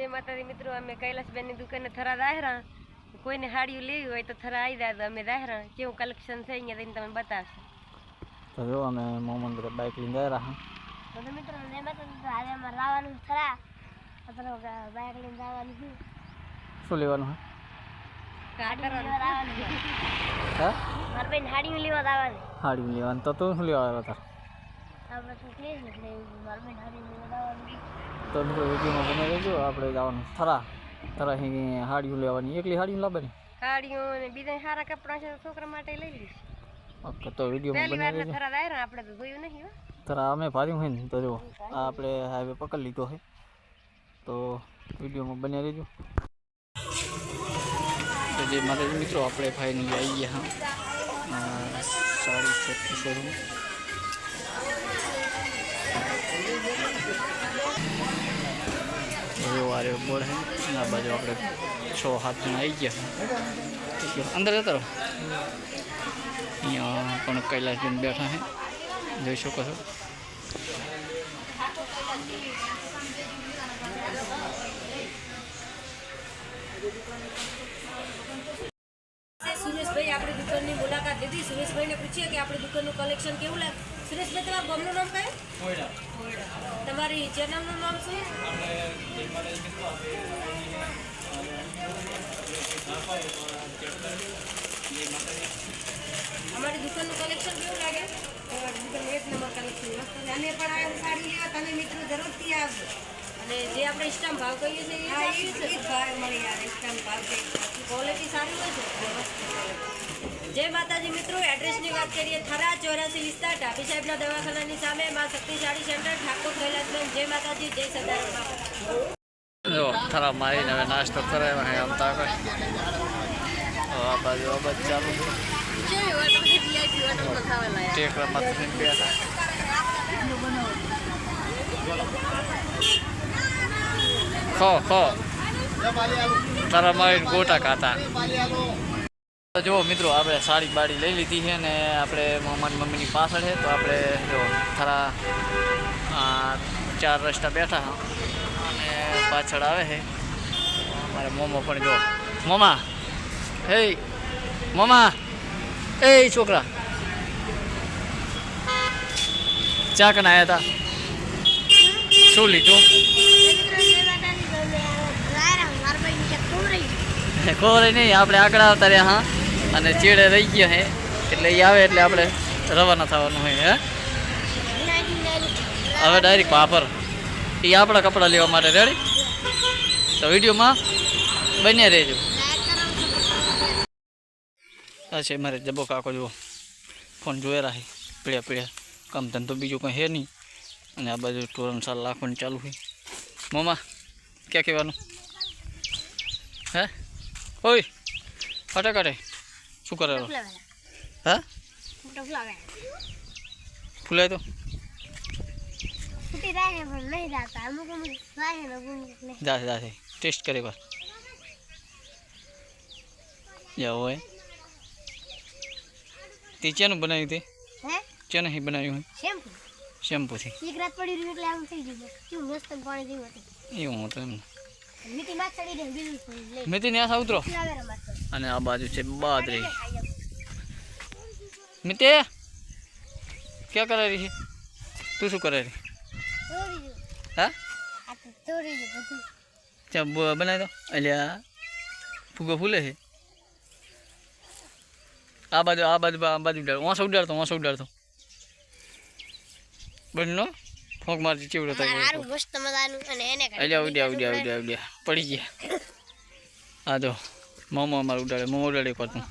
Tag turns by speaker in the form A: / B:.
A: जय माताजी मित्रों अमे कैलाशबेन ની દુકાને થરા દાહરા કોઈને હાડીઓ લેવી હોય તો થરા આવી જાય તો અમે દાહરા કેવું કલેક્શન છે અહીંયા જઈને તમને બતાવશે
B: તો જો અમે મોમન બધા બાઈક લઈને દાહરા
A: તો મિત્રો ને માતાજી આજે અમાર લાવવાનું થરા આપણે બાઈક લઈને જવાનું છે
B: શું લેવાનું હે
A: કાટર લાવવાનું
B: હે
A: માર બેન હાડીઓ લેવા આવવાની
B: હાડીઓ લેવાનું તો તું શું લેવા આવ્યો તાર
A: આપણે તો પ્લીઝ એટલે માર બેન હાડીઓ લેવા આવવાની
B: તો મિત્રો વિડીયોમાં બને રહેજો આપણે જવાનું થરા અહીં હાડીઓ લેવાની એકલી હાડીઓ લાવવાની
A: હાડીઓ અને બીજા સારા કપડાં છે છોકરા માટે લઈ લઈશ
B: ઓકે તો વિડીયોમાં બને રહેજો
A: થરા દાયરા આપણે તો જોયું નહીં
B: થરા અમે ભાર્યું હોય ને તો જો આ આપણે હાઈવે પકડી લીધો છે તો વિડીયોમાં બને રહેજો તો જે માતાજી મિત્રો આપણે ફાઇનલી આવી ગયા હા સાડી છત્રીસ શોરૂમ वारे बोर्ड है ना बाजू अपने 6-7 जन आई गया अंदर जता रहो अँ कैलाशबेन बैठा है જોઈ શકો છો
A: सुरेश भाई अपनी दुकान की मुलाकात लीधी सुरेश भाई ने पूछिए कि अपनी दुकान कलेक्शन केवू लागे सुरेश भाई તમારું ગામનું નામ કયું કોયડા તમારી ચેનલનું નામ શું हमारी दुकान में कलेक्शन क्यों लगे दुकान एक नंबर कलेक्शन અમે પણ આ સાડી લેવા તમે મિત્રો જરૂરથી આવજો અને જે આપણે ઇસ્ટામ ભાવ કહીએ છીએ એ ભાવ મળી આવે ઇસ્ટામ ભાવ છે ક્વોલિટી સારી હોય છે જય માતાજી મિત્રો એડ્રેસની વાત કરીએ થરા 84 વિસ્તાર ઢાબી સાહેબના દવાખાનાની સામે માં શક્તિ સાડી સેન્ટર ઠાકોર કૈલાશબેન જય માતાજી જય સદારામ બાપા
B: જો થરા મારીને હવે નાસ્તો કરાવ્યો હે આમ તાક આ બાજુ ચાલુ ટેકરા માથે બેઠા ખો ખો તારા મારી ગોટા ખાતા જો મિત્રો આપણે સાડી બાડી લઈ લીધી છે ને આપણે મોહમ્મદ મમ્મીની પાછળ છે તો આપણે જો થરા 4 રસ્તા બેઠા અને પાછળ આવે છે અમારે મોમો પણ જો મોમા હે મોમા એ છોકરા ચા કને આવ્યા હતા શું લીધું ખોરાઈ નહીં આપણે આગળ આવતા રહ્યા હા અને ચેડે રહી ગયા હે એટલે એ આવે એટલે આપણે રવાના થવાનું હોય હે હવે ડાયરેક્ટ પાપર એ આપણા કપડાં લેવા માટે રેડી તો વિડીયોમાં બન્યા રહેજો આ છે મારે જબો કાકો જુઓ ફોન જોઈ રહ્યા પીળ્યા પીળ્યા કામ ધંધો બીજું કંઈ હે નહીં અને આ બાજુ ટોરન સાલ લાખવાની ચાલુ હોય મોમા ક્યાં કહેવાનું હે ઓય ફટાકાટે શું કરે હા ફૂલાય તો જાશે જાશે ટેસ્ટ કરે વાર જાઓ હોય તે ચેનું બનાવ્યું તે ચેને હી બનાવ્યું હોય શેમ્પૂથી
A: એક રાત પડી રહ્યું એટલે આમ થઈ ગયું કેવું મસ્ત પાણી જેવું હતું
B: એવું હતું એમ
A: મીઠી માছ ચડી રહી બીજું
B: મેથી ને આ ઉતરો અને આ બાજુ છે બાદરી મિતે क्या कर रही है तू શું કરે રહી હા ચા બનાવી દો અલ્યા ફૂગો ફૂલે છે આ બાજુ ઉડાડો વાંસો ઉડાડતો બનનો ફોક મારતી ચેવડો થાય
A: સારું મસ્ત મજાનું અને એને
B: અલ્યા ઉડ્યા પડી ગયા આ જો મોમો અમારું ઉડાડે કરતું